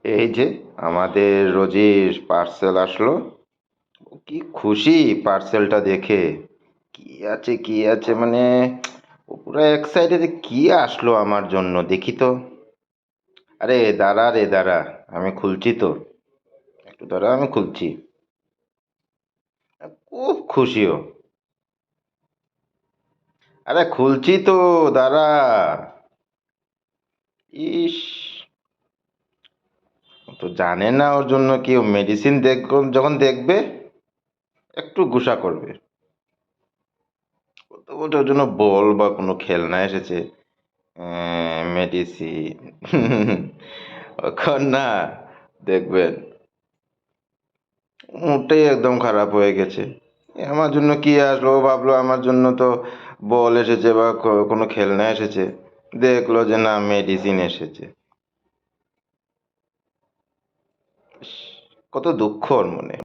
এই যে আমাদের রোজির পার্সেল আসলো। ও কি খুশি পার্সেলটা দেখে। কি আছে মানে, ও পুরো এক্সাইটেড যে কি আসলো আমার জন্য, দেখি তো। আরে দাঁড়া রে দাঁড়া, আমি খুলছি তো, একটু দাঁড়া, আমি খুলছি। খুব খুশি ও। আরে খুলছি তো, দাঁড়া। ইস, ও তো জানে না ওর জন্য কি, ও মেডিসিন দেখ, যখন দেখবে একটু গুসা করবে। ও তো ওটার জন্য বল বা কোনো খেলনা এসেছে, মেডিসিন। ওখন না, দেখবেন মুডটাই একদম খারাপ হয়ে গেছে। আমার জন্য কি আসলো, ও ভাবলো আমার জন্য তো বল এসেছে বা কোনো খেলনা এসেছে, দেখলো যে না, মেডিসিন এসেছে। ইস, কত দুঃখ ওর মনে।